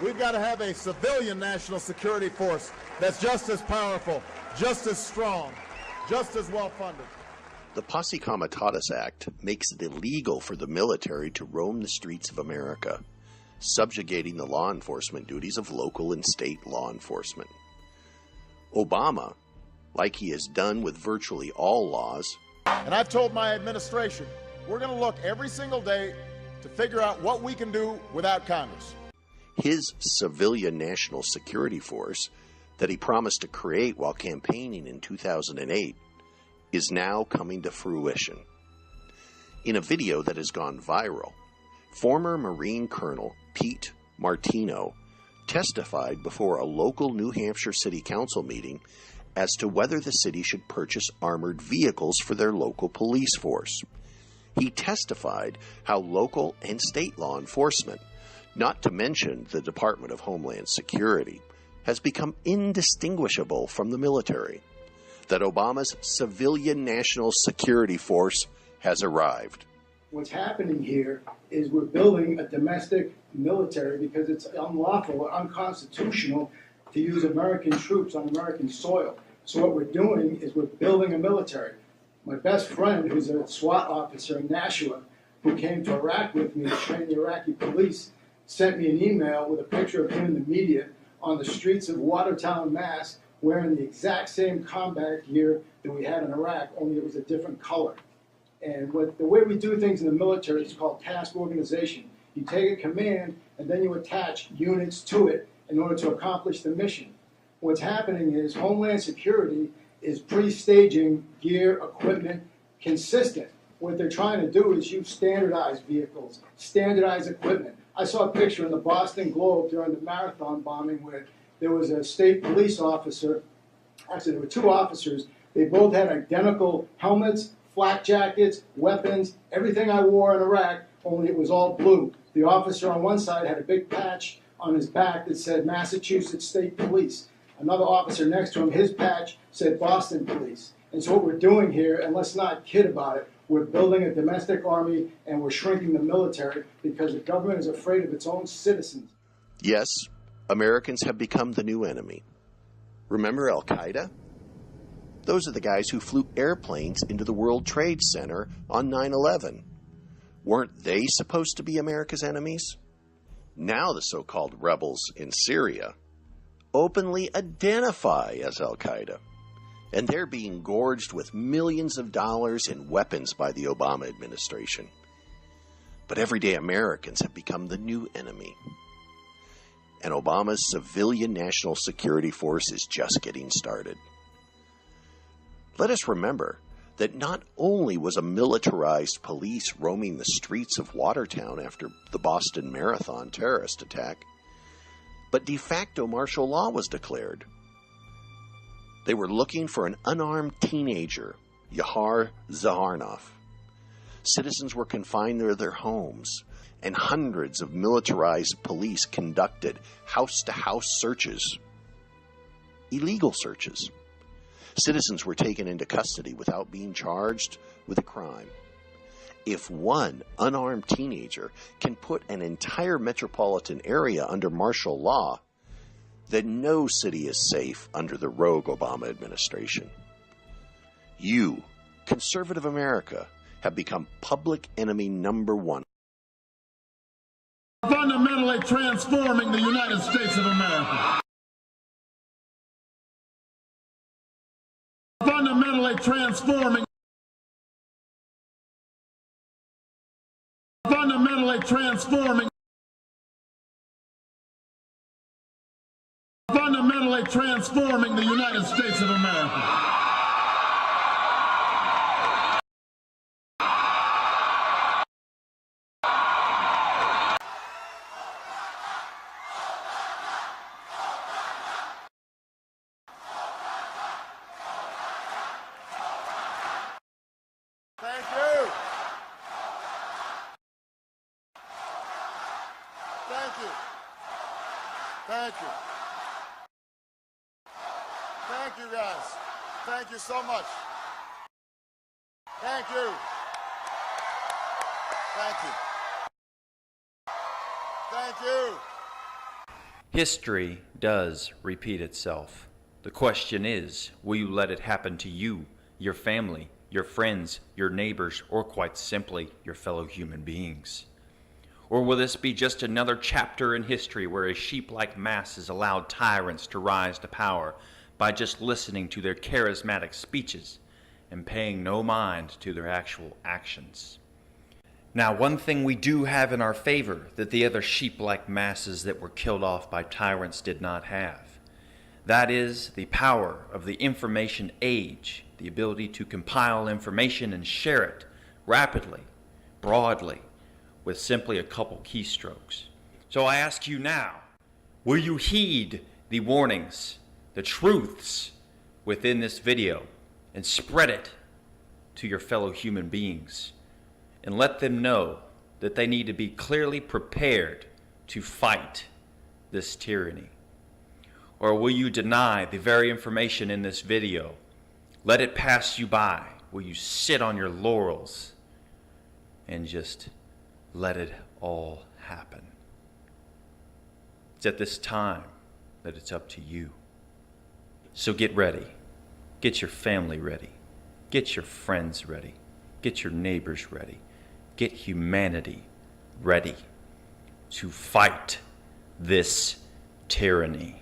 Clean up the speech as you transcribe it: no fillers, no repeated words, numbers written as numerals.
We've got to have a civilian national security force that's just as powerful, just as strong, just as well-funded. The Posse Comitatus Act makes it illegal for the military to roam the streets of America, subjugating the law enforcement duties of local and state law enforcement. Obama, like he has done with virtually all laws, and I've told my administration, we're going to look every single day to figure out what we can do without Congress. His civilian national security force that he promised to create while campaigning in 2008 is now coming to fruition. In a video that has gone viral, former Marine Colonel Pete Martino testified before a local New Hampshire City Council meeting as to whether the city should purchase armored vehicles for their local police force. He testified how local and state law enforcement, not to mention the Department of Homeland Security, has become indistinguishable from the military, that Obama's civilian national security force has arrived. What's happening here is we're building a domestic military because it's unlawful or unconstitutional to use American troops on American soil. So what we're doing is we're building a military. My best friend, who's a SWAT officer in Nashua, who came to Iraq with me to train the Iraqi police, sent me an email with a picture of him in the media on the streets of Watertown, Mass., wearing the exact same combat gear that we had in Iraq, only it was a different color. And the way we do things in the military is called task organization. You take a command, and then you attach units to it in order to accomplish the mission. What's happening is Homeland Security is pre-staging gear, equipment, consistent. What they're trying to do is use standardized vehicles, standardized equipment. I saw a picture in the Boston Globe during the marathon bombing where there was a state police officer, actually there were two officers, they both had identical helmets, flak jackets, weapons, everything I wore in Iraq, only it was all blue. The officer on one side had a big patch on his back that said Massachusetts State Police. Another officer next to him, his patch said Boston Police. And so what we're doing here, and let's not kid about it, we're building a domestic army and we're shrinking the military because the government is afraid of its own citizens. Yes, Americans have become the new enemy. Remember Al-Qaeda? Those are the guys who flew airplanes into the World Trade Center on 9/11. Weren't they supposed to be America's enemies? Now the so-called rebels in Syria openly identify as Al-Qaeda, and they're being gorged with millions of dollars in weapons by the Obama administration. But everyday Americans have become the new enemy. And Obama's civilian national security force is just getting started. Let us remember that not only was a militarized police roaming the streets of Watertown after the Boston Marathon terrorist attack, but de facto martial law was declared. They were looking for an unarmed teenager, Yahar Zaharnoff. Citizens were confined to their homes, and hundreds of militarized police conducted house-to-house searches, illegal searches. Citizens were taken into custody without being charged with a crime. If one unarmed teenager can put an entire metropolitan area under martial law, then no city is safe under the rogue Obama administration. You, conservative America, have become public enemy number one. Fundamentally transforming the United States of America. Fundamentally transforming. Fundamentally transforming. Fundamentally transforming the United States of America. Thank you. Thank you. Thank you. Thank you, guys. Thank you so much. Thank you. Thank you. Thank you. History does repeat itself. The question is, will you let it happen to you, your family, your friends, your neighbors, or quite simply, your fellow human beings? Or will this be just another chapter in history where a sheep-like mass has allowed tyrants to rise to power by just listening to their charismatic speeches and paying no mind to their actual actions? Now, one thing we do have in our favor that the other sheep-like masses that were killed off by tyrants did not have. That is the power of the information age, the ability to compile information and share it rapidly, broadly, with simply a couple keystrokes. So I ask you now, will you heed the warnings, the truths within this video and spread it to your fellow human beings and let them know that they need to be clearly prepared to fight this tyranny? Or will you deny the very information in this video? Let it pass you by. Will you sit on your laurels and just let it all happen? It's at this time that it's up to you. So get ready. Get your family ready. Get your friends ready. Get your neighbors ready. Get humanity ready to fight this tyranny.